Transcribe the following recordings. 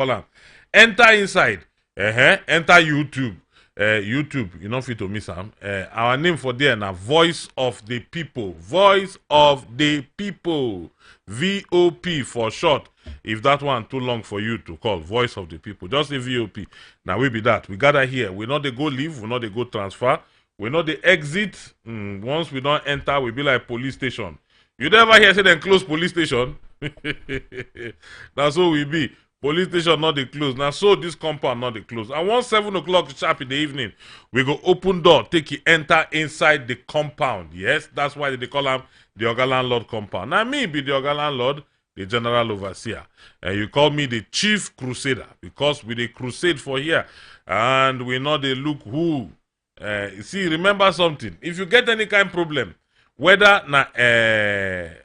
call am. Enter inside. Enter YouTube. YouTube, you know fit to miss am. Our name for there na Voice of the People. Voice of the People. VOP for short. If that one too long for you to call, Voice of the People, just say VOP. Now we be that. We gather here. We not they go leave. We not they go transfer. We not they exit. Once we don't enter, we be like police station. You never hear say them close police station? That's how we be. Police station not the close. Now so this compound not the close. And once 7 o'clock sharp in the evening, we go open door, take you enter inside the compound. Yes, that's why they call them the Oga Landlord compound. Now me be the Oga Landlord, the general overseer. And you call me the chief crusader because we the crusade for here. And we know they look who. See, remember something. If you get any kind of problem, whether na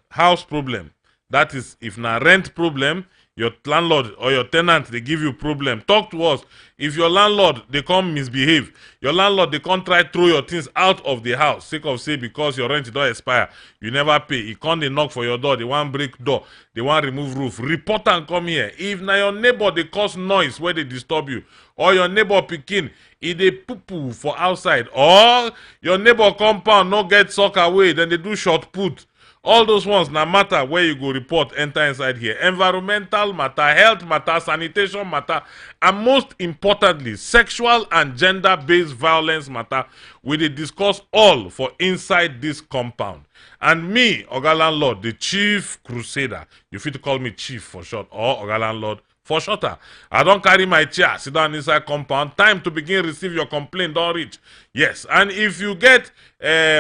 house problem, that is if na rent problem, your landlord or your tenant they give you problem, talk to us. If your landlord they come misbehave, your landlord they come try throw your things out of the house sake of say because your rent don't expire, you never pay, he come they knock for your door, they want break door, they want remove roof, report and come here. If na your neighbor they cause noise where they disturb you, or your neighbor pikin if they poo for outside, or your neighbor compound no get sock away, then they do short put. All those ones na matter where you go report, enter inside here. Environmental matter, health matter, sanitation matter, and most importantly, sexual and gender-based violence matter. We dey discuss all for inside this compound. And me, Oga Landlord, the chief crusader, you fit call me chief for short, or Oga Landlord for shorter. I don't carry my chair, sit down inside compound. Time to begin receive your complaint, don't reach. Yes, and if you get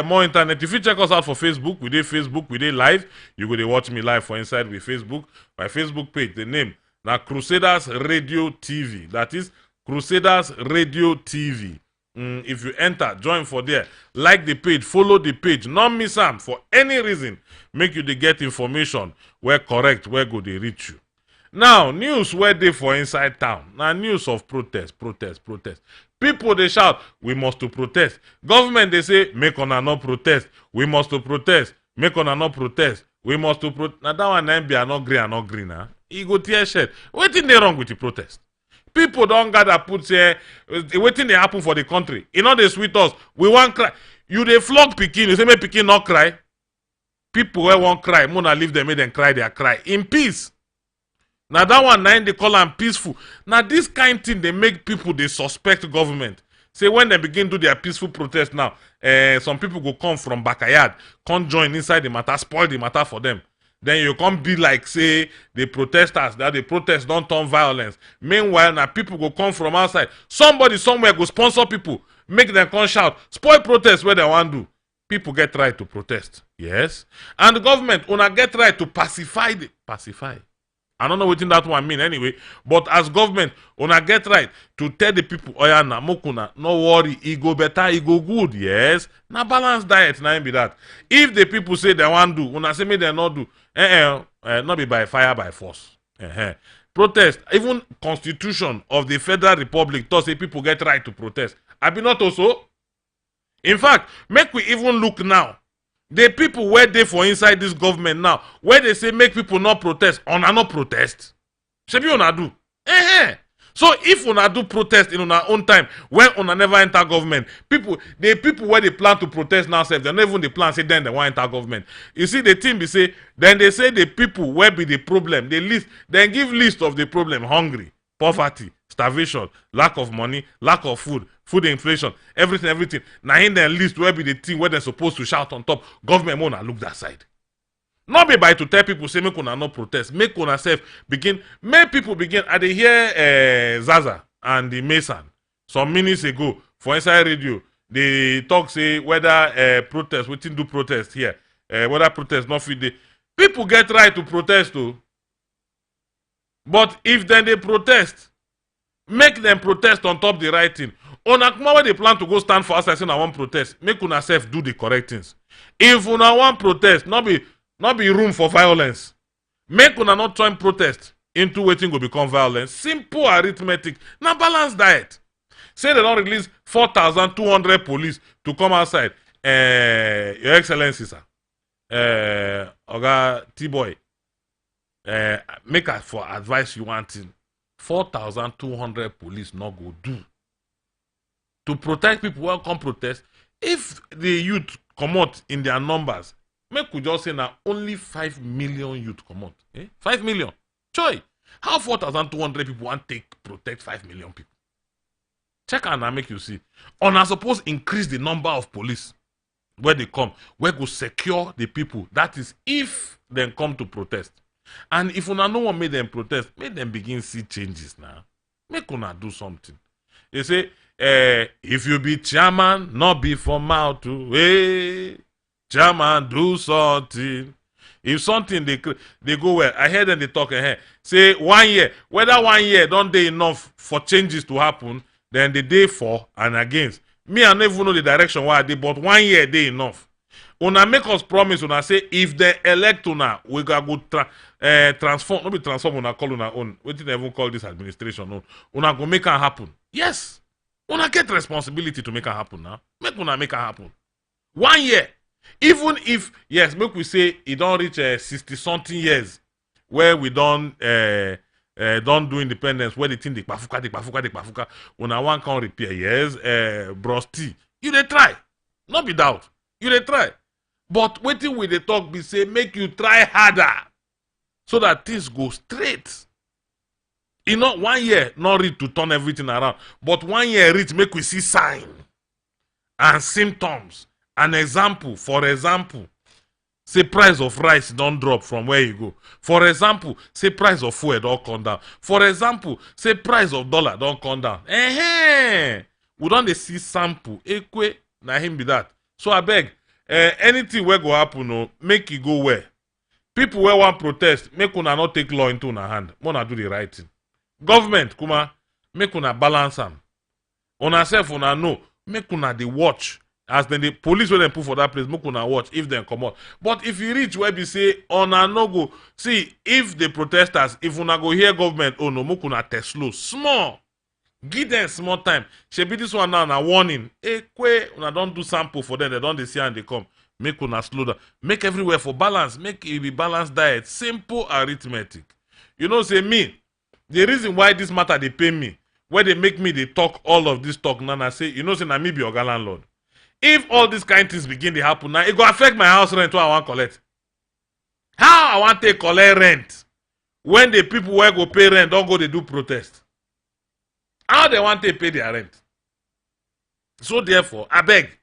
more internet, if you check us out for Facebook, we dey live. You go dey watch me live for inside with Facebook. My Facebook page, the name, now Crusaders Radio TV. That is Crusaders Radio TV. If you enter, join for there. Like the page, follow the page. Not miss am for any reason. Make you dey get information where correct, where go they reach you. Now, news where they for inside town. Now, news of protest. People, they shout, we must to protest. Government, they say, make on not protest. We must to protest. Make on not protest. We must to protest. Now, that one be not green, huh? He go tear shed. What thing they wrong with the protest? People don't gather put say, waiting they happen for the country. You know they sweet us. We want cry. You they flog Pikin. You say, make Pikin not cry. People who won't cry, Mona leave them, make them cry, they cry. In peace. Now that one they call them peaceful. Now this kind thing they make people they suspect government. Say when they begin do their peaceful protest now, some people go come from backyard, come join inside the matter, spoil the matter for them. Then you come be like say the protesters that the protest don't turn violence. Meanwhile, now people go come from outside. Somebody somewhere go sponsor people, make them come shout, spoil protest where they want to do. People get right to protest, yes, and the government una get right to pacify. I don't know what that one mean anyway, but as government, una get right to tell the people, oya na mokuna, no worry, e go better, e go good, yes. Na balanced diet, na be that. If the people say they want do, una say me they not do, not be by fire, by force. Protest, even constitution of the Federal Republic, to say people get right to protest. I be not also. In fact, make we even look now. The people where they for inside this government now, where they say make people not protest, una not protest. Shebi una do. So if una do protest in una own time, when una never enter government, the people where they plan to protest now, they not even the plan say then they want enter government. You see the thing be say, then they say the people where be the problem, then give list of the problem: hungry, poverty, starvation, lack of money, lack of food inflation, everything. Now in their list where be the thing where they're supposed to shout on top. Government wanna look that side. Not be by to tell people say make una not protest, make una self begin, make people begin. I dey hear Zaza and the Mason some minutes ago for inside radio. They talk say whether protest, we do protest here, whether protest not fit dey. People get right to protest too. But if then they protest, make them protest on top the right thing. Una kuma wey they plan to go stand for outside say una wan protest, make una self do the correct things. If una wan protest, not be room for violence. Make una not turn protest into wetin go become violence. Simple arithmetic. Na balanced diet. Say they don't release 4,200 police to come outside. Your Excellency, sir. Oga T-Boy. Make us for advice you want in. 4,200 police not go do to protect people who come protest. If the youth come out in their numbers, make we just say now only 5 million youth come out. 5 million. Choi, how 4,200 people want take protect 5 million people? Check and make you see. On are supposed increase the number of police where they come, where go secure the people. That is if they come to protest. And if una no one made them protest, make them begin see changes now. Make una do something. They say, if you be chairman, not be for mouth to, hey, chairman, do something. If something they go well, I heard them they talk ahead. Say 1 year, whether 1 year don't they enough for changes to happen, then the day for and against. Me, I never know the direction why I did, but 1 year they enough. Una make us promise, una say if they elect una, we go transform, not be transform, una call una own. We didn't even call this administration own. Una go make it happen. Yes. Una get responsibility to make it happen now. Make una make it happen. 1 year. Even if, yes, make we say it don't reach 60 something years where we don't do independence, where they think the pafuka, una one can repair, yes, brosti. You they try. Not be doubt. You they try. But waiting with the talk be say make you try harder so that things go straight. You know, 1 year not reach to turn everything around, but 1 year reach make we see sign and symptoms. An example, for example, say price of rice don't drop from where you go. For example, say price of fuel don't come down. For example, say price of dollar don't come down. We don't see sample. Ekwe na him be that. So I beg, anything where go happen, no, make it go where. People where want protest, make una not take law into una hand. Mona do the right thing. Government, kuma, make una balance am. Una self una know, make una the watch. As then the police when they put for that place, make una watch if they come out. But if you reach where we say una no go, see if the protesters, if una go hear government, oh no, make una test slow, small. Give them small time. Should be this one now a warning. Una don't do sample for them, they don't they see and they come. Make una slow down. Make everywhere for balance. Make it be balanced diet. Simple arithmetic. You know, say me, the reason why this matter they pay me, where they make me they talk all of this talk, Nana say, you know, say na me be Oga Landlord. If all these kind of things begin to happen now, it go affect my house rent. What I want to collect. How I want to collect rent when the people where go pay rent don't go they do protest? How they want to pay their rent? So therefore, I beg.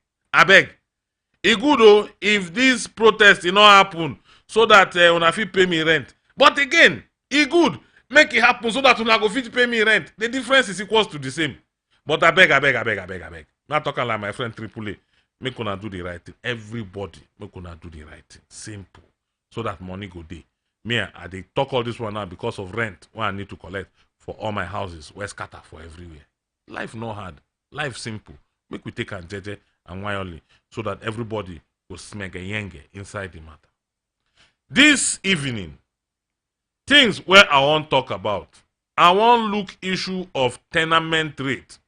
It good though if this protest not happen so that una fit pay me rent. But again, it good make it happen so that una go fit pay me rent. The difference is equals to the same. But I beg. Not talking like my friend Triple A. Make una do the right thing. Everybody make una do the right thing. Simple. So that money go dey. Me, I dey talk all this one now because of rent what I need to collect for all my houses. Where scatter for everywhere. Life no hard. Life simple. Make we take and jeje and why only so that everybody will smege yenge inside the matter. This evening, things where I want talk about. I want look issue of tenement rate.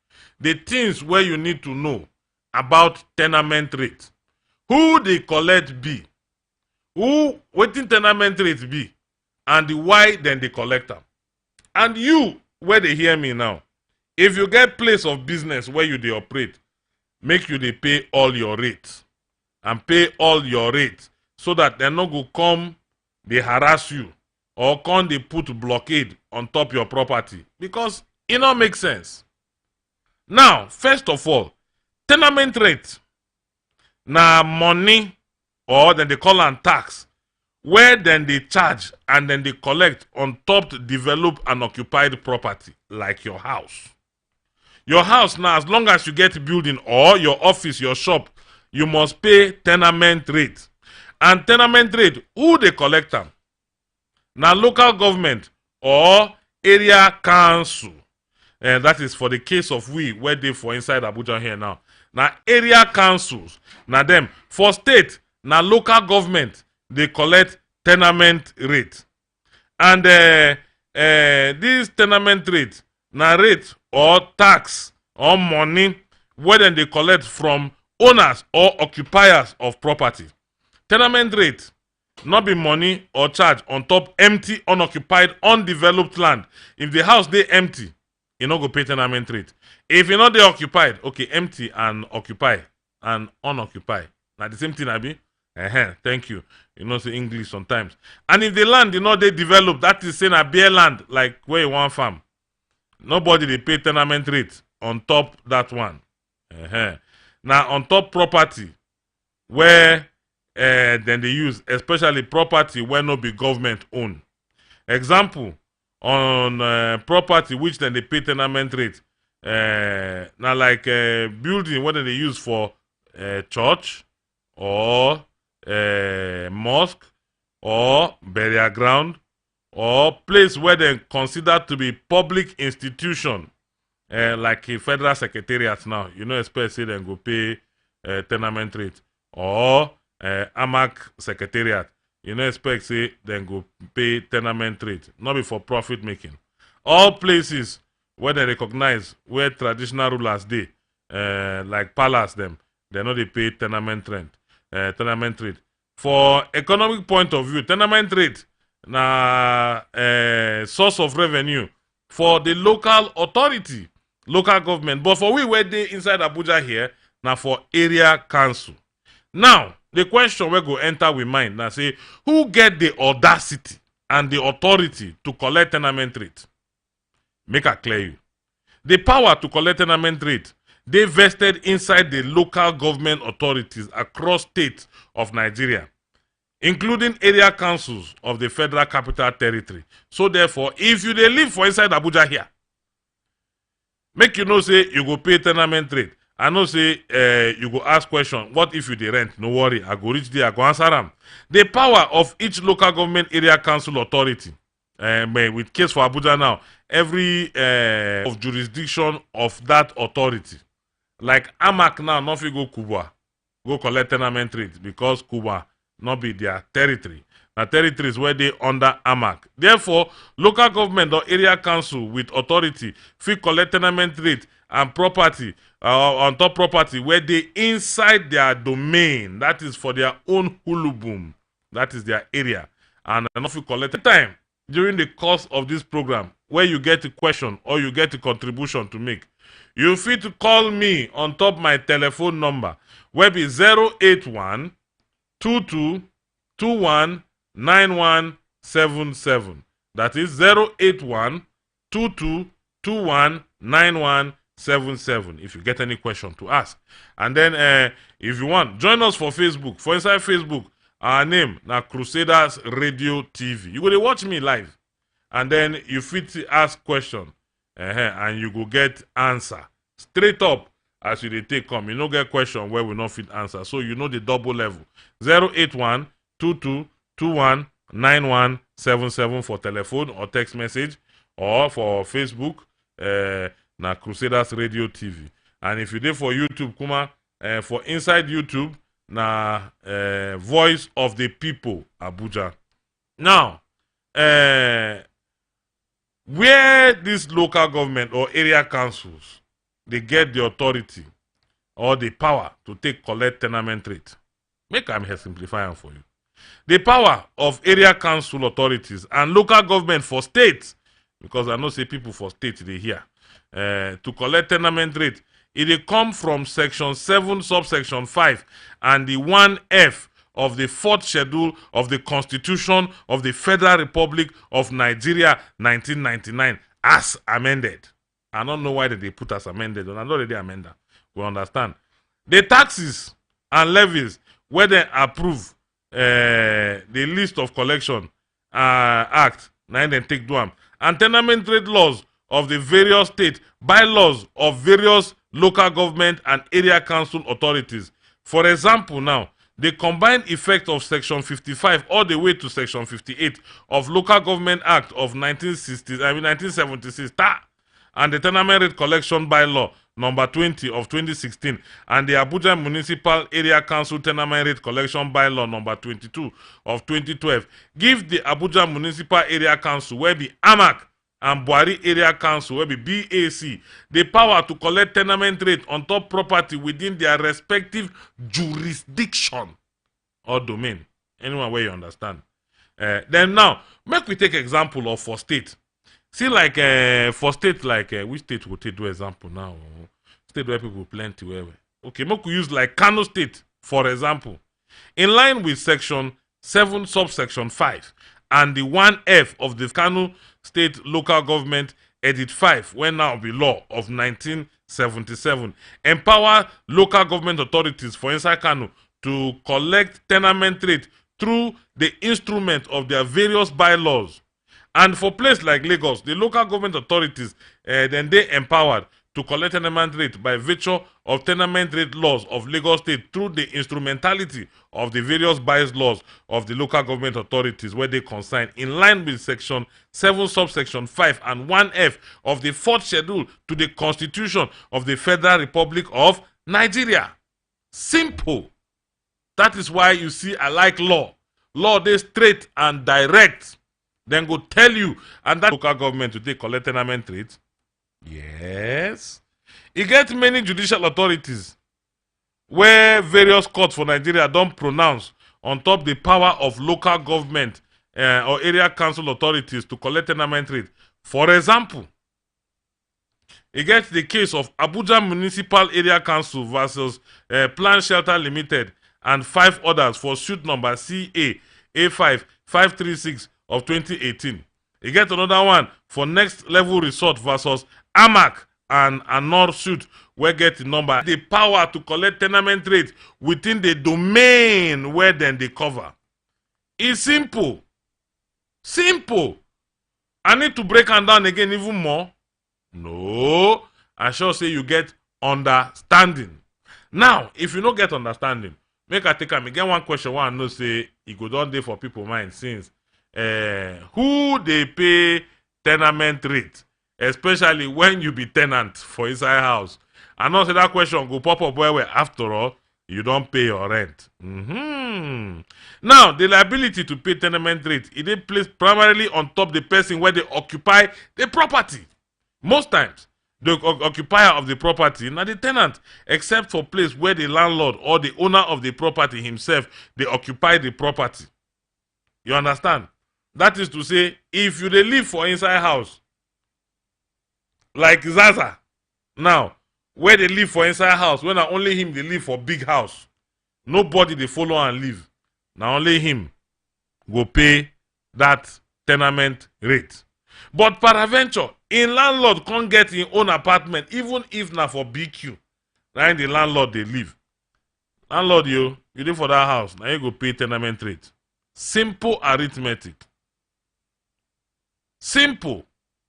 The things where you need to know about tenement rate. Who they collect be? Who waiting tenement rate be? And the why then they collect them. And you, where they hear me now, if you get place of business where you they operate, make you they pay all your rates. And pay all your rates so that they not go come, they harass you. Or come they put blockade on top your property. Because it don't make sense. Now, first of all, tenement rate na money or then they call am tax where then they charge and then they collect on top developed and occupied property like your house. Your house now, as long as you get building or your office, your shop, you must pay tenement rate. And tenement rate, who they collect them? Now local government or area council. And that is for the case of where they for inside Abuja here now. Now area councils, now them for state, now local government, they collect tenement rate. And this tenement rate, now rate or tax or money, where then they collect from owners or occupiers of property. Tenement rate, not be money or charge on top empty, unoccupied, undeveloped land. If the house dey empty, you no go pay tenement rate. If you not dey occupied, okay, empty and occupy and unoccupied. Now the same thing, Abi. Thank you. You know, say English sometimes. And if the land, they develop, that is saying a bare land, like where you want farm. Nobody they pay tenement rate on top that one. Now on top property where then they use, especially property where no be government own. Example, on property which then they pay tenement rate. Now like building whether they use for church or mosque or burial ground or place where they consider to be public institution, like a federal secretariat now, expect say they go pay tenement rate, or AMAC secretariat, expect say they go pay tenement rate, not be for profit making. All places where they recognize where traditional rulers dey, like palace them, they know they pay tenement rate. For economic point of view, tenement rate na source of revenue for the local authority, local government. But for we where they inside Abuja here, now for area council. Now, the question we go enter with mind now say, who get the audacity and the authority to collect tenement rate? Make I clear you. The power to collect tenement rate, they vested inside the local government authorities across states of Nigeria, including area councils of the Federal Capital Territory. So therefore, if you dey live for inside Abuja here, make you know say you go pay tenement rate. I know say you go ask question, what if you dey rent? No worry, I go reach there, I go answer them. The power of each local government area council authority, with case for Abuja now, every of jurisdiction of that authority. Like AMAC now, not fit go Kubwa, go collect tenement rate because Kubwa not be their territory. Now territories where they under AMAC. Therefore, local government or area council with authority fit collect tenement rate and property on top property where they inside their domain. That is for their own hulu boom. That is their area. And not fit collect time during the course of this program where you get a question or you get a contribution to make. You fit to call me on top my telephone number where be 081 22 21 9177. That is 081 22 21 9177 if you get any question to ask. And then if you want, join us for Facebook. For inside Facebook, our name na Crusaders Radio TV. You go to watch me live. And then you fit to ask question. And you go get answer. Straight up as you dey take come. You no get question where we not fit answer. So you know the double level. 081 22 21 9177 for telephone or text message, or for Facebook, na Crusaders Radio TV. And if you dey for YouTube, Kuma, for inside YouTube, na Voice of the People, Abuja. Now, where this local government or area councils, they get the authority or the power to take collect tenement rate. Make am here simplify am for you. The power of area council authorities and local government for states, because I know say people for states they hear, to collect tenement rate, it dey come from section 7 subsection 5 and the 1F of the 4th schedule of the Constitution of the Federal Republic of Nigeria 1999 as amended. I don't know why they put as amended, and I know they amended. We understand. The taxes and levies where they approve the list of collection act, now then take do am, and tenement rate laws of the various state bylaws of various local government and area council authorities. For example, now the combined effect of section 55 all the way to section 58 of Local Government Act of 1976 and the tenement rate collection bylaw number 20 of 2016 and the Abuja Municipal Area Council tenement rate collection bylaw number 22 of 2012 give the Abuja Municipal Area Council where be AMAC and Buhari Area Council where be BAC the power to collect tenement rate on top property within their respective jurisdiction or domain. Anyone where you understand. Then now, make we take example of for state. See, like for state, like which state would take do example now? State where people plenty where. Okay, make we use like Kano State, for example. In line with section 7 subsection 5 and the 1F of the Kano State Local Government Edit 5, when now be law of 1977, empower local government authorities for inside Kano to collect tenement rate through the instrument of their various bylaws. And for places like Lagos, the local government authorities then they empowered to collect tenement rate by virtue of tenement rate laws of Lagos State through the instrumentality of the various bylaws of the local government authorities where they concern in line with section 7 subsection 5 and 1F of the 4th schedule to the Constitution of the Federal Republic of Nigeria. Simple. That is why you see I like law. Law they straight and direct. Then go tell you and that local government to take collect tenement rate. Yes. E get many judicial authorities where various courts for Nigeria don't pronounce on top the power of local government or area council authorities to collect tenement rate. For example, e get the case of Abuja Municipal Area Council versus Plan Shelter Limited and 5 others for suit number CA A5 536 of 2018. E get another one for Next Level Resort versus Amac and another suit where get the number the power to collect tenement rate within the domain where then they cover. It's simple. Simple. I need to break them down again even more. No. I shall say you get understanding. Now, if you don't get understanding, make I take am again one question where I know say it go down there for people mind since who they pay tenement rate, especially when you be tenant for inside house. I know say that question go pop up where after all you don't pay your rent. Now the liability to pay tenement rate it is placed primarily on top the person where they occupy the property. Most times the occupier of the property not the tenant, except for place where the landlord or the owner of the property himself they occupy the property. You understand? That is to say, if you dey live for inside house like Zaza now, where they live for inside house, when na only him they live for big house, nobody they follow and live. Now only him go pay that tenement rate. But peradventure, in landlord can't get his own apartment, even if na for BQ. Now in the landlord they live. Landlord you live for that house, now you go pay tenement rate. Simple arithmetic. Simple.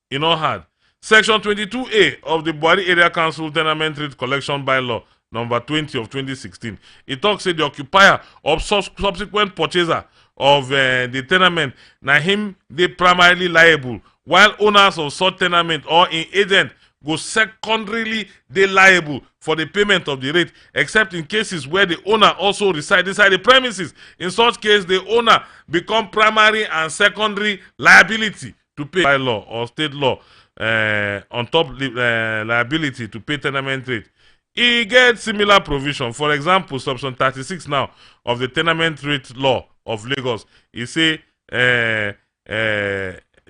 You know hard. Section 22A of the Buhari Area Council Tenement Rate Collection Bylaw number 20 of 2016. It talks say the occupier of subsequent purchaser of the tenement, na him they primarily liable, while owners of such tenement or in agent go secondarily they liable for the payment of the rate, except in cases where the owner also reside inside the premises. In such case, the owner become primary and secondary liability to pay by law or state law on top liability to pay tenement rate. E get similar provision. For example, section 36 now of the tenement rate law of Lagos, e say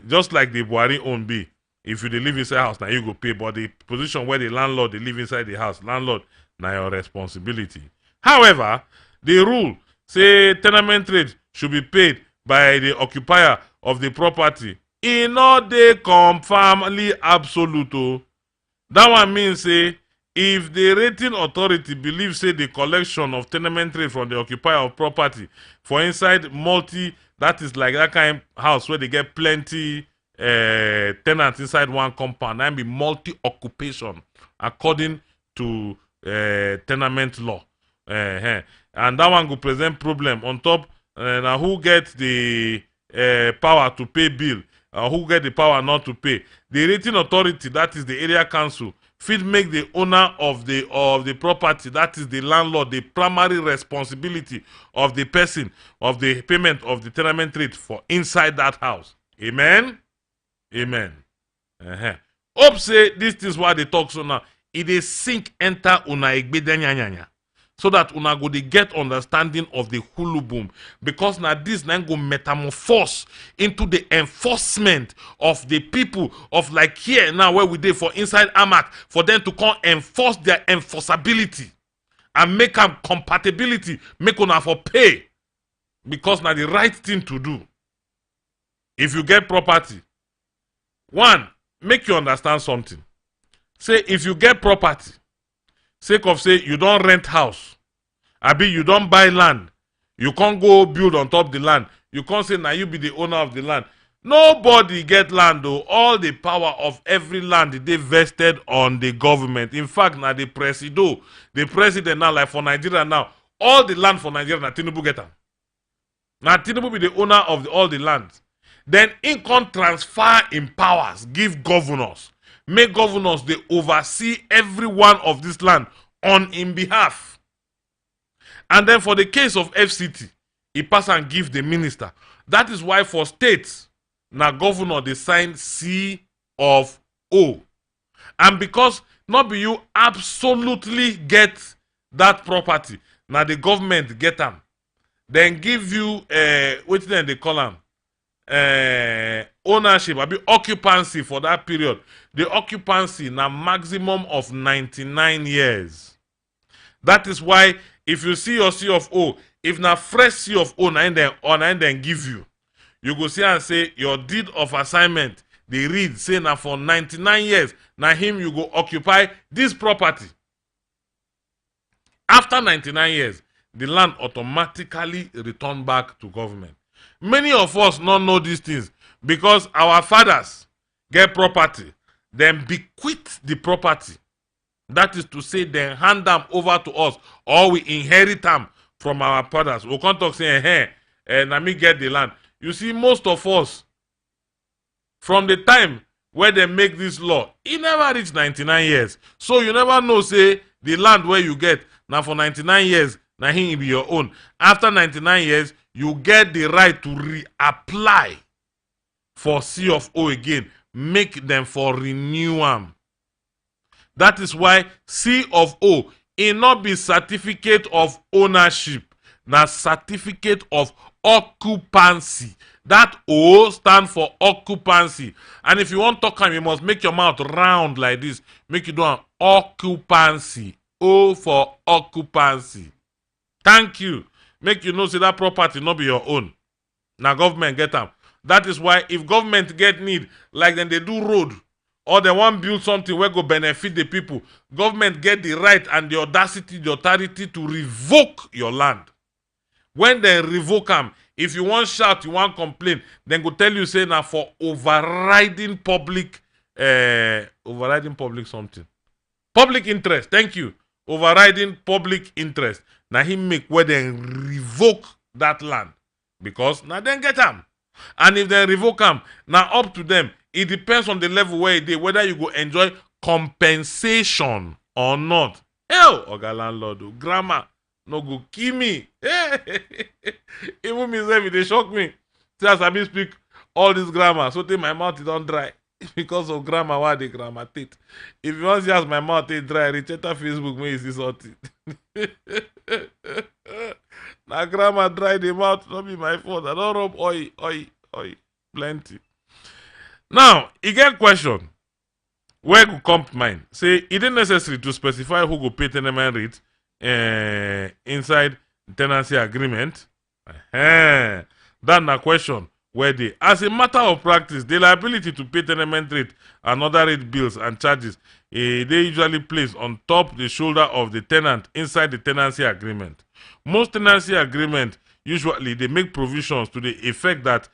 just like the Buhari own be, if you dey live inside house, now you go pay. But the position where the landlord they live inside the house, landlord now your responsibility. However, the rule say tenement rate should be paid by the occupier of the property. E no dey confirmly absolute. That one means say if the rating authority believes say the collection of tenement rate from the occupier of property for inside multi, that is like that kind of house where they get plenty tenants inside one compound, and be multi-occupation according to tenement law. And that one go present problem on top. Now who get the power to pay bill, who get the power not to pay? The rating authority, that is the area council, fit make the owner of the property, that is the landlord, the primary responsibility of the person of the payment of the tenement rate for inside that house. Amen. Amen. Hope say this is why they talk so now. It is sink enter una egbede nyanya. so that una go dey get understanding of the hulu boom, because now this now go metamorphose into the enforcement of the people of like here now where we dey for inside AMAC, for them to come enforce their enforceability and make am compatibility, make una for pay, because now the right thing to do. If you get property, one, make you understand something. Say if you get property, sake of say you don't rent house, abi you don't buy land, you can't go build on top the land, you can't say now you be the owner of the land. Nobody get land though. All the power of every land they vested on the government. In fact, now the president now, like for Nigeria now, all the land for Nigeria now Tinubu get them. Now Tinubu be the owner of all the land. Then in can transfer in powers, give governors. Make governors they oversee every one of this land on in behalf. And then for the case of FCT, he pass and give the minister. That is why for states, now governor they sign C of O. And because not be you absolutely get that property, now the government get them, then give you what then they call them, ownership, abi occupancy for that period. The occupancy na maximum of 99 years. That is why if you see your C of O, if na fresh C of O na then give you, you go see and say your deed of assignment, they read say na for 99 years na him you go occupy this property. After 99 years, the land automatically return back to government. Many of us don't know these things because our fathers get property, then bequeath the property. That is to say, then hand them over to us, or we inherit them from our fathers. We can't talk saying, hey, let me get the land. You see, most of us, from the time where they make this law, it never reached 99 years. So you never know, say, the land where you get, now for 99 years, now it be your own. After 99 years, you get the right to reapply for C of O again. Make them for renew them. That is why C of O, it not be certificate of ownership, na certificate of occupancy. That O stand for occupancy. And if you want to talk, you must make your mouth round like this. Make it do an occupancy. O for occupancy. Thank you. Make you know say that property not be your own. Now government get them. That is why if government get need, like then they do road, or they want build something where go benefit the people, government get the right and the audacity, the authority to revoke your land. When they revoke them, if you want shout, you want complain, then go tell you say now for overriding public something. Public interest, thank you. Overriding public interest. Now he make where they revoke that land. Because now then get them. And if they revoke them, now up to them. It depends on the level where it is, whether you go enjoy compensation or not. Hell, Oga Landlord, grammar no go kill me. Even myself, they shock me. See, as I be speak all this grammar, so take my mouth it don't dry. Because of grammar, why they grammar tate. If you want to see as my mouth is dry, reach out Facebook, may you see something. Now grammar dry the mouth, not be my fault. I don't rub oil, plenty. Now, you get question. Where go come to mind? Say, it ain't necessary to specify who go pay tenement rate inside tenancy agreement. That's a question where they, as a matter of practice, the liability to pay tenement rate and other rate bills and charges, they usually placed on top the shoulder of the tenant inside the tenancy agreement. Most tenancy agreement, usually, they make provisions to the effect that,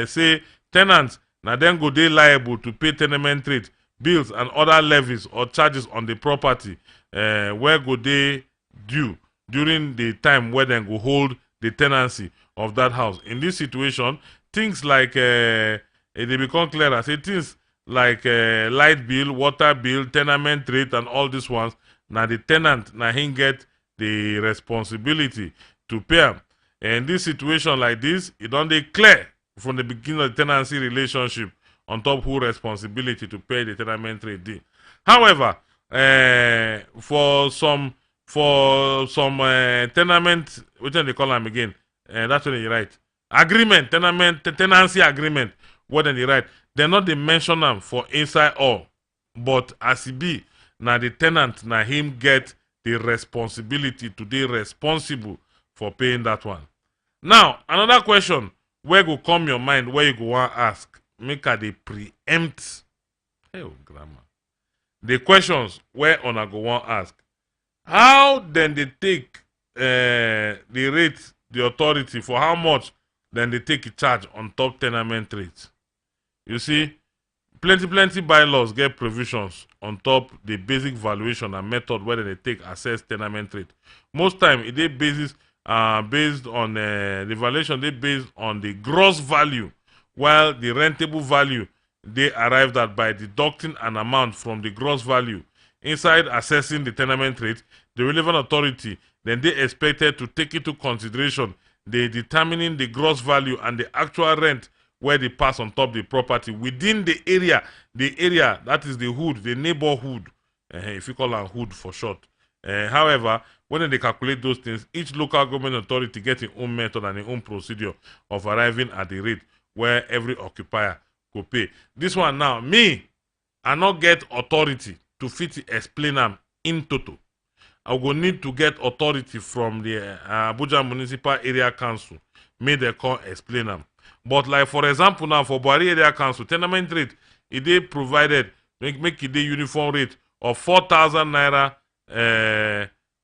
say, tenants now then go they liable to pay tenement rate, bills and other levies or charges on the property where go they due during the time where they go hold the tenancy of that house. In this situation, things like they become clearer. Say things like light bill, water bill, tenement rate and all these ones. Now the tenant now he get the responsibility to pay them. In this situation like this, it don't declare from the beginning of the tenancy relationship on top who responsibility to pay the tenement rate deal. However, for some for some tenement, which they call them again. That's what they write. Agreement, tenancy agreement. What they write. They're not they mention them for inside all. But as it be, now the tenant, now him get the responsibility to be responsible for paying that one. Now, another question where go come your mind, where you go want ask, make a they preempt. Hey, grammar. The questions where on go want ask. How then they take the rate, the authority for how much then they take a charge on top tenement rates? You see, plenty bylaws get provisions on top the basic valuation and method where they take assess tenement rate. Most time it is based on the valuation they based on the gross value, while the rentable value they arrived at by deducting an amount from the gross value. Inside assessing the tenement rate, the relevant authority then they expected to take into consideration the determining the gross value and the actual rent where they pass on top the property within the area that is the hood, the neighborhood, if you call it hood for short. However, when they calculate those things, each local government authority gets its own method and its own procedure of arriving at the rate where every occupier go pay. This one now, me, I not get authority to fit explain them in total. I will need to get authority from the Abuja Municipal Area Council. May they come explain them. But like for example now for Buhari Area Council, tenement rate, they provided make it the uniform rate of 4,000 naira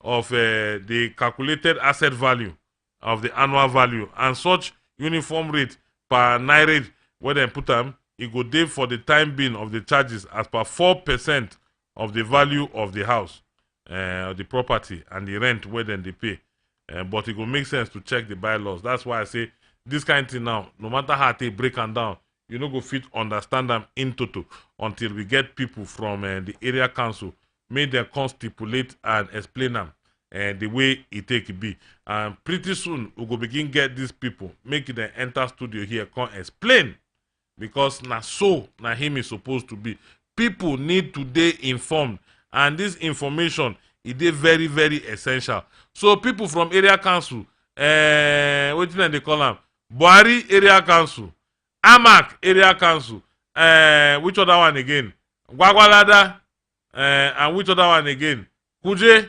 of the calculated asset value of the annual value, and such uniform rate per naira where they put them, it go there for the time being of the charges as per 4% of the value of the house, the property, and the rent where then they pay. But it will make sense to check the bylaws. That's why I say this kind of thing now, no matter how they break them down, you know go fit understand them in total until we get people from the area council, may they come stipulate and explain them the way it take be. And pretty soon we go begin get these people, make them enter studio here, come explain, because na so na him is supposed to be. People need to be informed, and this information it is very essential. So people from area council, what they call them? Buhari Area Council, Amak Area Council, which other one again? Gwagwalada, and which other one again? Kuje,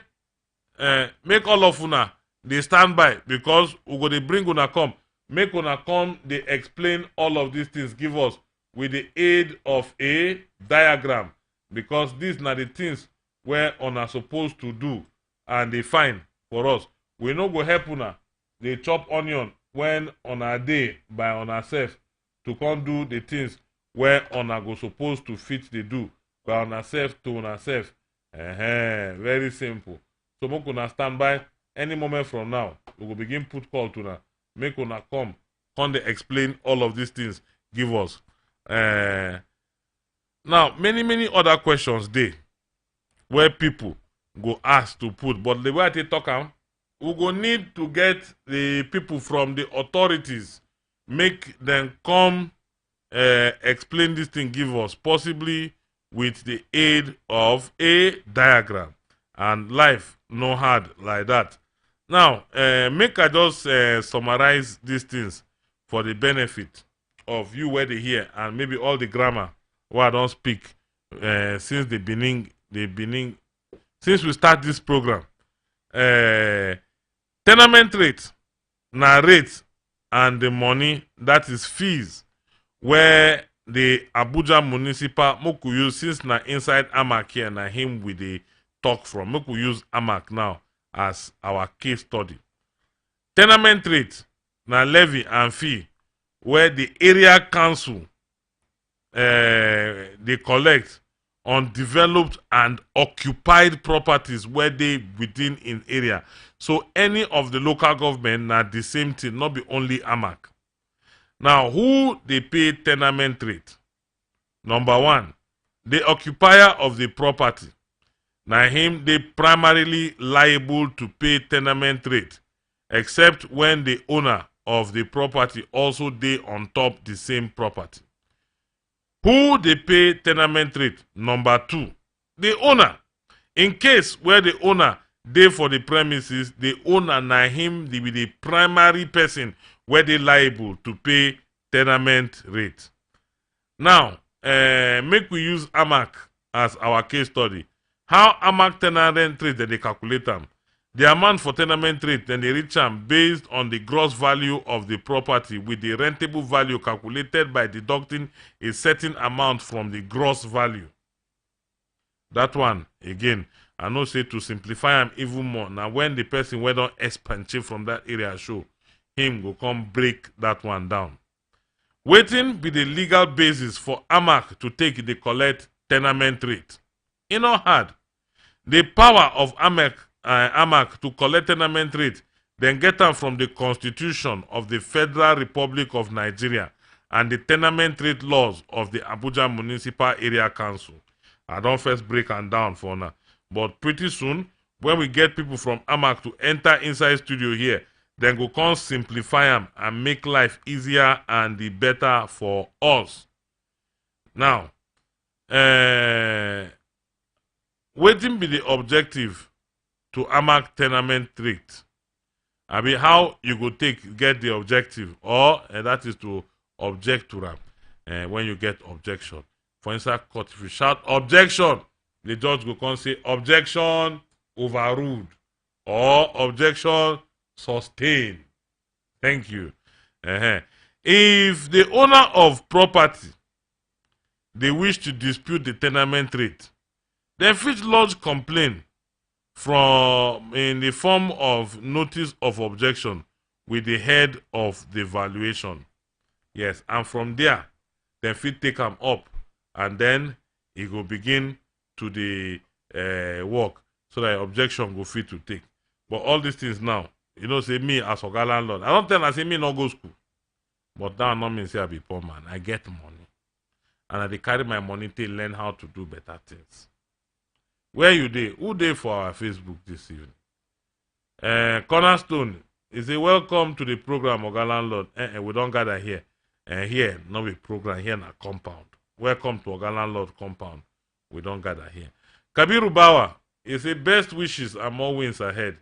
make all of una they stand by, because we go they bring una come, make una come, they explain all of these things, give us with the aid of a diagram, because these are the things where una supposed to do and they find for us. We no go help una they chop onion when on a day by on ourselves to come do the things where on a go supposed to fit they do by on ourselves to on ourselves. Very simple. So make una stand by any moment from now. We will begin put call to na make una come they explain all of these things. Give us. Now many other questions there where people go ask to put, but the way they talk we go need to get the people from the authorities, make them come explain this thing, give us, possibly with the aid of a diagram. And life no hard like that. Now, make I just summarize these things for the benefit of you where they hear, and maybe all the grammar where I don't speak since the beginning, since we start this program. Tenement rate, na rate and the money, that is fees, where the Abuja Municipal, moku use, since na inside Amak here, na him with the talk from, moku use Amak now as our case study. Tenement rate, na levy and fee, where the area council they collect on developed and occupied properties where they within in area. So any of the local government na the same thing, not be only Amak. Now, who they pay tenement rate? Number one, the occupier of the property. Now him they primarily liable to pay tenement rate, except when the owner of the property also they on top the same property. Who they pay tenement rate? Number two, the owner. In case where the owner dey for the premises, the owner na him be the primary person where they liable to pay tenement rate. Now, make we use AMAC as our case study. How AMAC tenant rate they calculate them? The amount for tenement rate then they reach them based on the gross value of the property with the rentable value calculated by deducting a certain amount from the gross value. That one, again, I know say to simplify them even more. Now, when the person went on expansion from that area show, him go come break that one down. Waiting be the legal basis for AMAC to take the collect tenement rate. You know hard. The power of AMAC to collect tenement rate, then get them from the Constitution of the Federal Republic of Nigeria and the tenement rate laws of the Abuja Municipal Area Council. I don't first break them down for now. But pretty soon, when we get people from AMAC to enter inside studio here, then go come simplify them and make life easier and the better for us. Now, waiting be the objective to AMAC tenement rate. I mean, how you go get the objective, or that is to object to them when you get objection. For instance, court, if you shout objection, the judge will come say objection overruled or objection sustained. Thank you. If the owner of property they wish to dispute the tenement rate, then fit lodge complaint from in the form of notice of objection with the head of the valuation. Yes, and from there, then fit take them up, and then it will begin to the work so that objection go fit to take. But all these things now, you know, say me as Oga Landlord, I don't tell I say me not go school. But that not mean say I be poor man. I get money. And I dey carry my money to learn how to do better things. Where you dey? Who dey for our Facebook this evening? Cornerstone is a welcome to the program, Oga Landlord. We don't gather here. Here, not a program, here na compound. Welcome to Oga Landlord compound. We don't gather here. Kabiru Bawa is a best wishes and more wins ahead.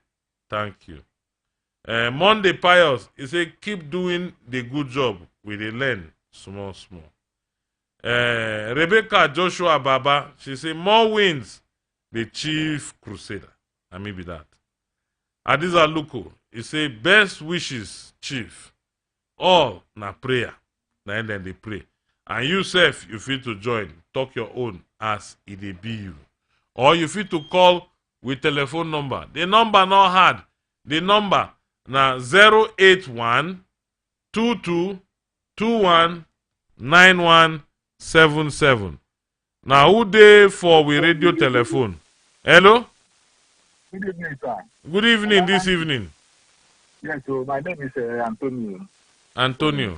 Thank you. Monday Pius is a keep doing the good job with the learn small. Rebecca Joshua Baba, she say more wins, the chief crusader. And maybe that. Adiza Luko, he say best wishes, chief. All na prayer. Then they pray. And you self, you feel to join, talk your own as it be you. Or you feel to call with telephone number. The number not hard. The number na 081 22 21 9177. Now who dey for we radio telephone? Hello? Good evening, sir. Good evening this evening. Yes, so my name is Antonio. Antonio.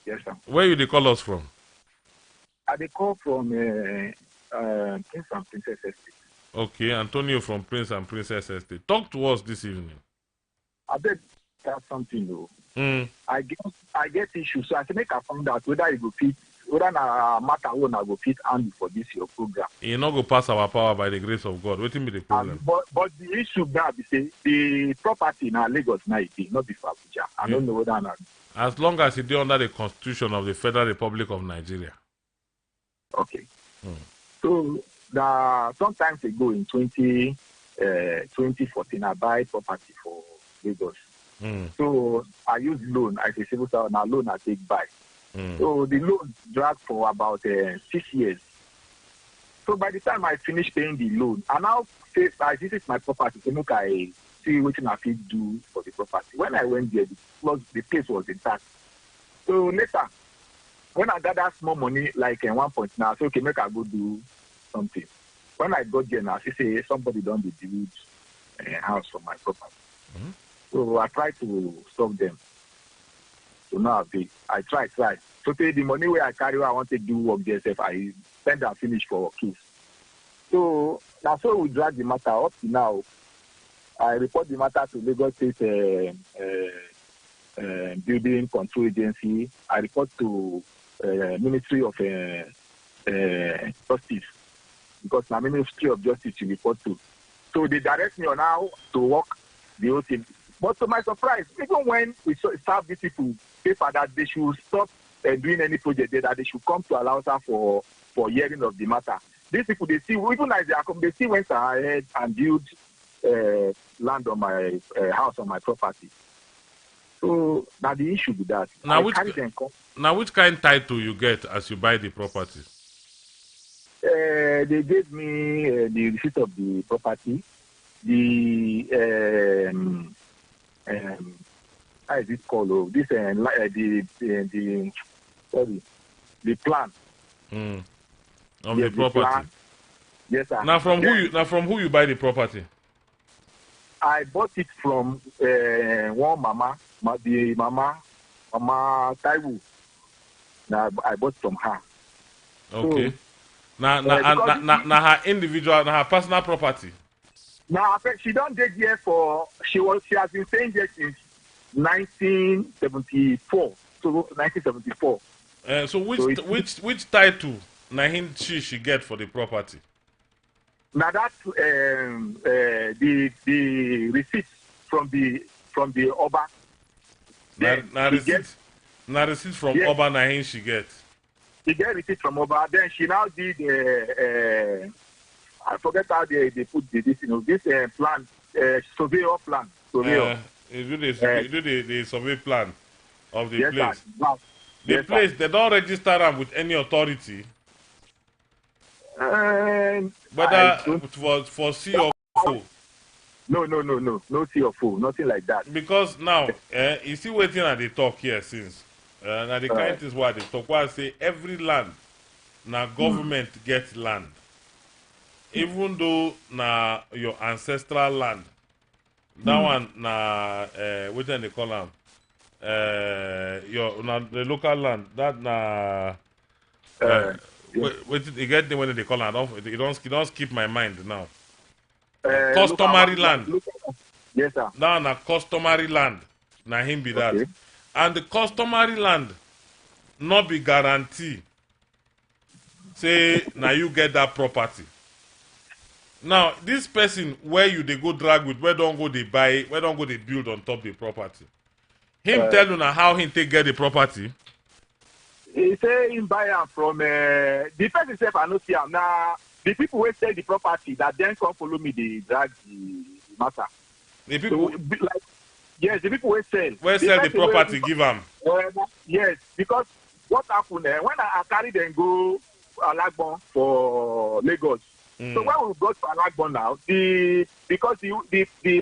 Yes, sir. Where you dey call us from? I dey call from Prince and Princess Estate. Okay, Antonio from Prince and Princess Estate. Talk to us this evening. I bet that's something though. Mm. I get issues, so I can make a find out whether it go fit, whether na matter one I go fit handle for this your program. You not go pass our power by the grace of God. What be the problem? But the issue now be say the property na Lagos now it not be for Abuja. I don't know whether na. As long as it is under the Constitution of the Federal Republic of Nigeria. Okay. So some time ago in 2014, I buy property for Lagos. So I use loan. I say civil servant, now loan I take buy. So the loan dragged for about 6 years. So by the time I finish paying the loan, I now say I visit my property to look I see what I fit do for the property. When I went there, the place was intact. So later, when I got that small money, like 1 point now, I say okay, make I go do something. When I got there now, she say somebody don't build a house for my property. So I try to stop them. So now I try. So pay the money where I carry, I want to do work there. I spend and finish for kids. So that's why we drag the matter up to now. I report the matter to Lagos State Building Control Agency. I report to Ministry of Justice, because the Ministry of Justice you report to. So So they direct me on how to work the whole thing. But to my surprise, even when we serve these people paper that they should stop doing any project there, that they should come to Alausa for hearing of the matter. These people, they see, even as they still went ahead and built land on my house, on my property. So now the issue with that. Now which kind title you get as you buy the property? They gave me the receipt of the property, the how is it called? Oh, this the plan of the property. Plan. Yes, sir. Now from who you buy the property? I bought it from one mama Taiwu. Now I bought from her. Okay. So, now her individual, now her personal property. Now she don't get here she has been staying there since 1974. So 1974. So which title she get for the property? Now that's the receipt from the Oba. Now receipt from Oba Nahin she gets. She get receipt from Oba. Then she now did I forget how they put this plan, surveyor plan. Surveyor. You do the survey plan of the place. The place they don't register them with any authority. Whether for C or O. No C or O, nothing like that. Because now, you see waiting at the talk here since. Now the kind is what they talk. Why I say every land, now government gets land. Even though na your ancestral land, that one na what do they call them? The local land. That na wait, you get them when they call it. You don't skip my mind now. Customary land. Yes, sir. Now na customary land. Na him be that. And the customary land not be guarantee. Say now you get that property. Now this person where you they go drag with, where don't go they buy, where don't go they build on top the property. Him tell you now how he take get the property. He say him buy am from the person self I know see am now. The people who sell the property that then come follow me they drag the matter. The people yes, the people who sell. Where sell the property give them. Yes, because what happened when I carry them go Alagbon for Lagos. So when we got to Alagbon now, because the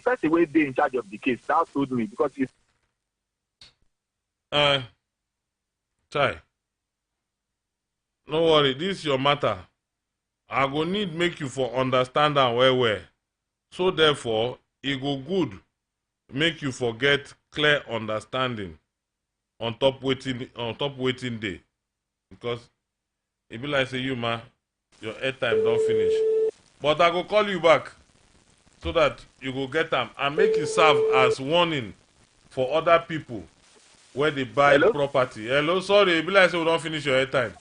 person who is in charge of the case now told me because it's Chai. No worry, this is your matter. I go need make you for understand and where. So therefore, it go good make you forget clear understanding on top waiting day. Because it be like say you ma, your airtime don't finish. But I go call you back so that you go get them and make it serve as warning for other people where they buy property. Hello, sorry, it be like say we don't finish your airtime.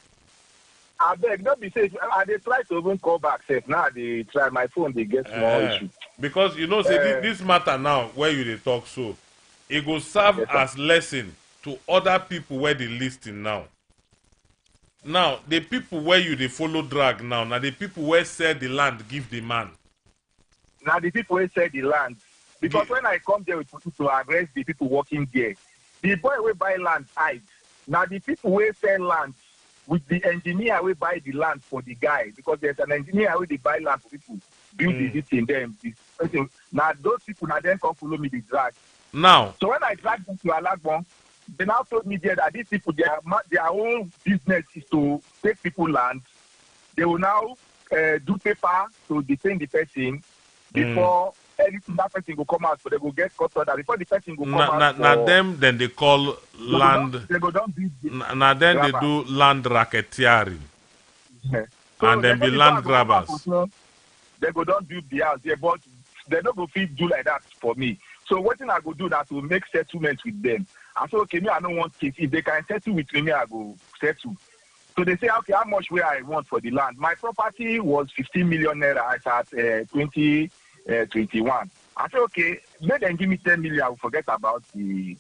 I beg, don't be safe. They try to even call back safe. Now they try my phone, they get small issue. Because you know, say this matter now where you they talk so, it go serve as lesson to other people where they listing now. Now, the people where you they follow drag now the people where sell the land give the man. Now the people where sell the land. Because when I come there to arrest the people working there, the boy will buy land hide. Now the people where sell land with the engineer will buy the land for the guy because there's an engineer who they buy land for people build this in them. Now those people now then come follow me the drag. Now. So when I drag them to Alagbon, they now told me there that these people their own business is to take people land. They will now do paper to detain the person before anything that person will come out, so they will get caught order before the person will come out. Now them then they call land. They go down now then they do land racketeering. So and then be land grabbers. They go down build the house there, but they don't go fit do like that for me. So what thing I go do that to make settlements with them. I said, okay, me I don't want case. If they can settle with me, I go settle. So they say, okay, how much will I want for the land? My property was 15 million naira at 2017. 21. I said, okay, let them give me 10 million. I will forget about the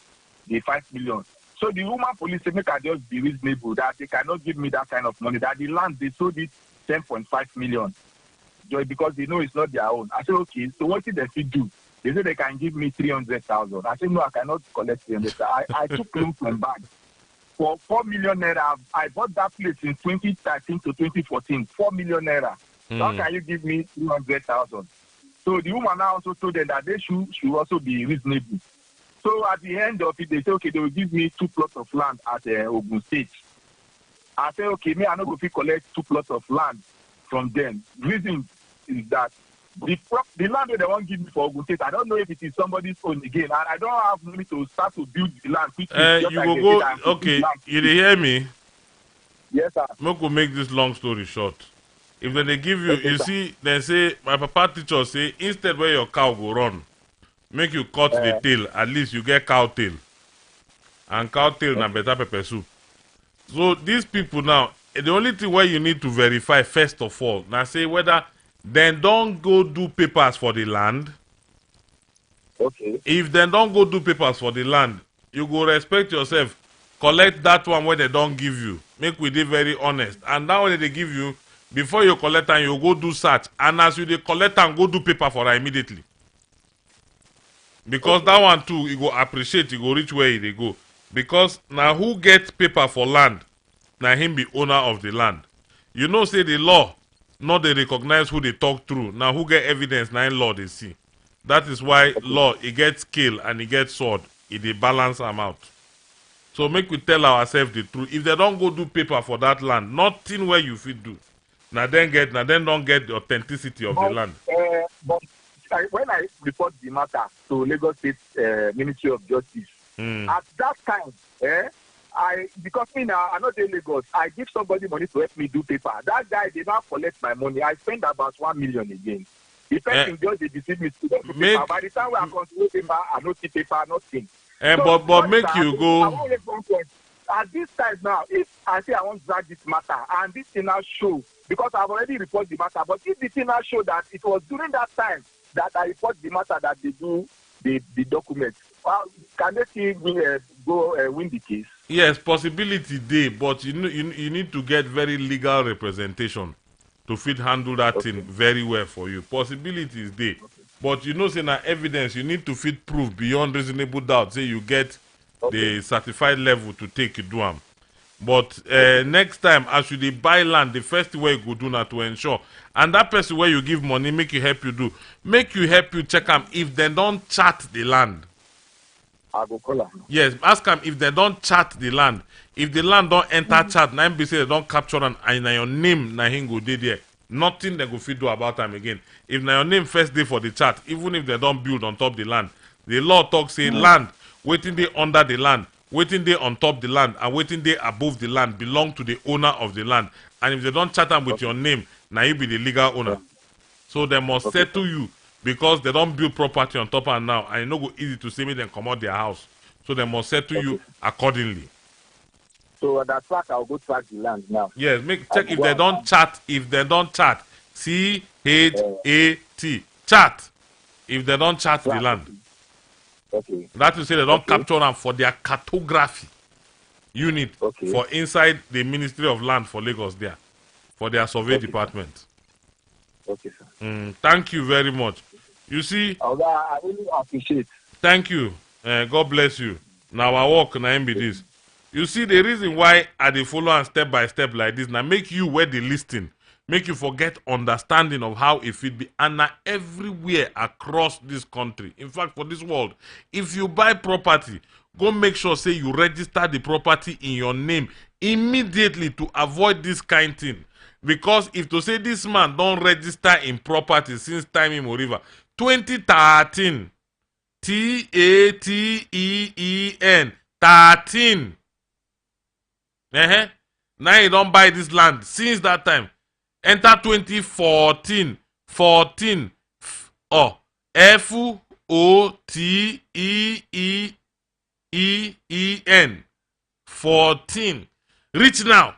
5 million. So the woman police said, make I just be reasonable that they cannot give me that kind of money. That the land, they sold it 10.5 million. Just because they know it's not their own. I said, okay, so what did they do? They said they can give me 300,000. I said, no, I cannot collect 300,000. I took loan from bank. For 4 million naira, I bought that place in 2013 to 2014, 4 million naira. How can you give me 300,000? So the woman now also told them that they should also be reasonable. So at the end of it, they say, okay, they will give me 2 plots of land at Ogun State. I say, okay, me, I not go to collect 2 plots of land from them. Reason is that the land that they won't give me for Ogun State, I don't know if it is somebody's own again, and I don't have money to start to build the land. You will go, okay, you hear me? Yes, sir. Make this long story short. If they give you, Okay, you see, they say, my papa teacher say, instead where your cow go run, make you cut the tail, at least you get cow tail. And cow tail na better pepper soup. So these people now, the only thing where you need to verify first of all, now say whether then don't go do papers for the land. Okay. If then don't go do papers for the land, you go respect yourself. Collect that one where they don't give you. Make we be very honest. And that one they give you, before you collect and you go do search. And as you they collect and go do paper for her immediately. Because that one too, you go appreciate, you go reach where they go. Because now who gets paper for land, now him be owner of the land. You know, say the law, not they recognize who they talk through. Now who get evidence, now in law they see. That is why law, it gets scale and it gets sword. It they balance them out. So make we tell ourselves the truth. If they don't go do paper for that land, nothing where you fit do. Now then don't get the authenticity of the land. But when I report the matter to Lagos State Ministry of Justice, at that time, because me now, I'm not in Lagos, I give somebody money to help me do paper. That guy did not collect my money. I spent about 1 million again. The person just they deceive me to do paper. By the time we are considering paper, I don't see paper, nothing. But make you go. At this time now, if I say I want to drag this matter, and this thing now show, because I've already reported the matter, but if the thing now show that it was during that time that I report the matter that they do the documents, can they still win the case? Yes, possibility there, but you need to get very legal representation to fit handle that thing very well for you. Possibility is there. But you know, say na evidence, you need to fit proof beyond reasonable doubt. Say you get the certified level to take it do am. But next time, as you dey buy land, the first way you go do na to ensure. And that person where you give money, make you help you do. Make you help you check am if they don't chart the land. I go call am. Yes, ask them if they don't chart the land. If the land don't enter chart, na be say they don't capture and na your name na him go dey there. Nothing they go fit do about them again. If na your name first day for the chart, even if they don't build on top the land, the law talk say land waiting dey under the land, waiting dey on top the land, and waiting dey above the land belong to the owner of the land. And if they don't chart them with your name, now you be the legal owner. So they must settle you because they don't build property on top and now, and it's not go easy to say me then come out their house. So they must settle you accordingly. So that's why I'll go track the land now. Yes, check if they don't chart. If they don't chart, CHAT chart. If they don't chart the land, that will say they don't capture them for their cartography unit for inside the Ministry of Land for Lagos there, for their survey department. Okay, sir. Thank you very much. You see, I really appreciate. Thank you. God bless you. Now our work na be this. You see, the reason why I dey follow and step by step like this, now make you where they listen, make you forget understanding of how it fit be, and now everywhere across this country. In fact, for this world, if you buy property, go make sure say you register the property in your name immediately to avoid this kind thing. Because if to say this man don't register in property since time in River 2013, TATEEN 13. Now you don't buy this land since that time. Enter 2014, 14. FOTEEEN 14. Reach now.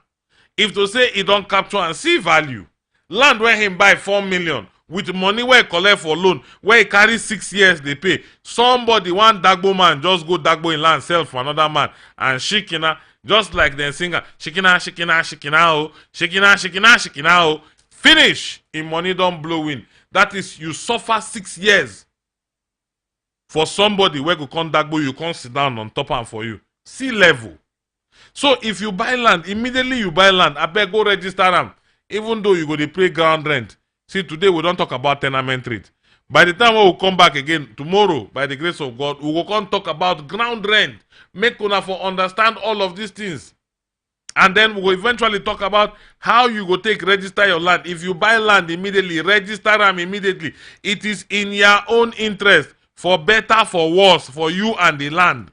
If to say he don't capture and see value, land where him buy 4 million, with money where collect for loan, where he carry 6 years they pay. Somebody, one Dagbo man, just go Dagbo in land, sell for another man, and shikina, just like the singer, shikina, shikina, shikina, oh, shikina, shikina, shikina, oh. Finish, in money don't blow in. That is, you suffer 6 years for somebody where go come Dagbo, you come sit down on top and for you. Sea level. So if you buy land, immediately you buy land, I beg go register them. Even though you go to pay ground rent. See, today we don't talk about tenement rate. By the time we will come back again tomorrow, by the grace of God, we will come talk about ground rent. Make una for understand all of these things. And then we will eventually talk about how you go take register your land. If you buy land immediately, register them immediately. It is in your own interest, for better, for worse, for you and the land.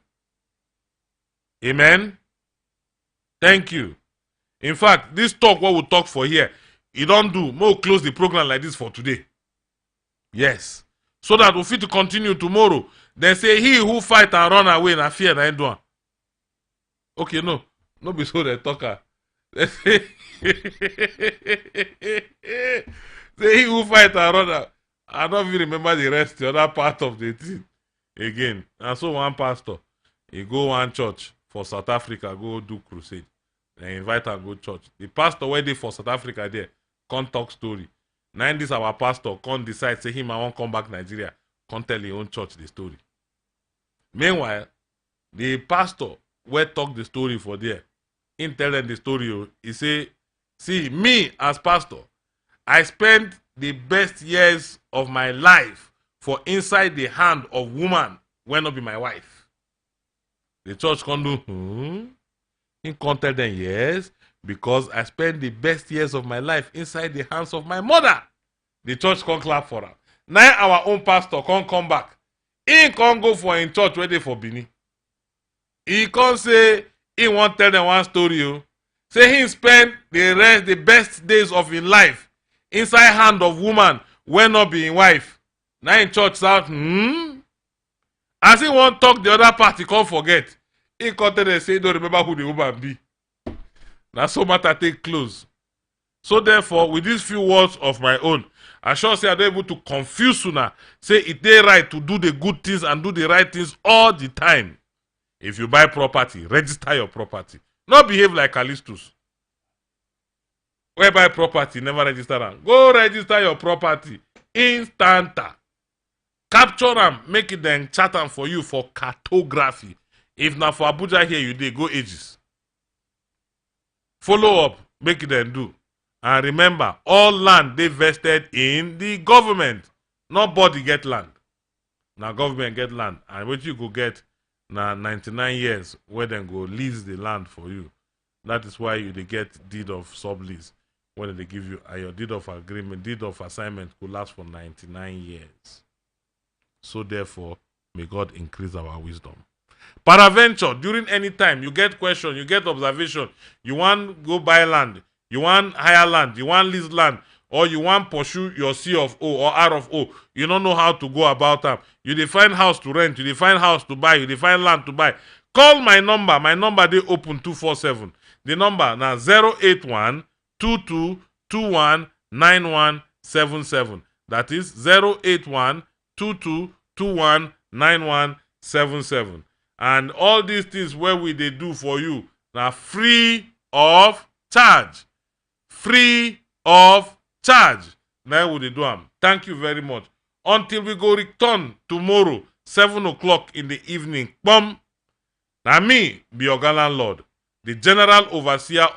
Amen. Thank you. In fact, this talk, what we talk for here, you don't do. We'll close the program like this for today. Yes. So that we'll fit to continue tomorrow. They say, he who fight and run away, na fear, na end. Okay, no. No be so they talk. They say, say, he who fight and run away. I don't even remember the rest, the other part of the thing. Again. And so one pastor, he go one church for South Africa, go do crusade. They invite and go church. The pastor where they for South Africa there, come talk story. Now this our pastor come decide, say him I won't come back Nigeria. Come tell his own church the story. Meanwhile, the pastor where talk the story for there, he tell them the story. He say, see, me as pastor, I spent the best years of my life for inside the hand of woman when not be my wife. The church can do, He can tell them, yes, because I spent the best years of my life inside the hands of my mother. The church can clap for her. Now our own pastor can come back. He can't go for in church where they for Bini. He can't say he won't tell them one story. Say he spent the best days of his life inside hand of woman when not being wife. Now in church out, as he won't talk the other part, he can't forget. He can't tell them, say, don't remember who the woman be. Now so matter take close. So therefore, with these few words of my own, I sure say I'm able to confuse sooner. Say it they right to do the good things and do the right things all the time. If you buy property, register your property. Not behave like Callistus. Where buy property, never register them. Go register your property. Instanta. Capture them, make it then chat them for you for cartography. If not for Abuja here, you did go ages. Follow up, make it then do. And remember, all land they vested in the government. Nobody get land. Now government get land. And what you go get now 99 years where then go lease the land for you. That is why you they get deed of sublease. When they give you your deed of agreement, deed of assignment could last for 99 years. So therefore, may God increase our wisdom. Paraventure, during any time, you get question, you get observation, you want go buy land, you want hire land, you want lease land, or you want pursue your C of O or R of O, you don't know how to go about them. You define house to rent, you define house to buy, you define land to buy. Call my number they open 247. The number now 081 2221 9177. That is 081 2221 9177. And all these things where we they do for you now free of charge. Free of charge. Now we they do them. Thank you very much. Until we go return tomorrow, 7 o'clock in the evening. Boom. Now me be your landlord, the general overseer of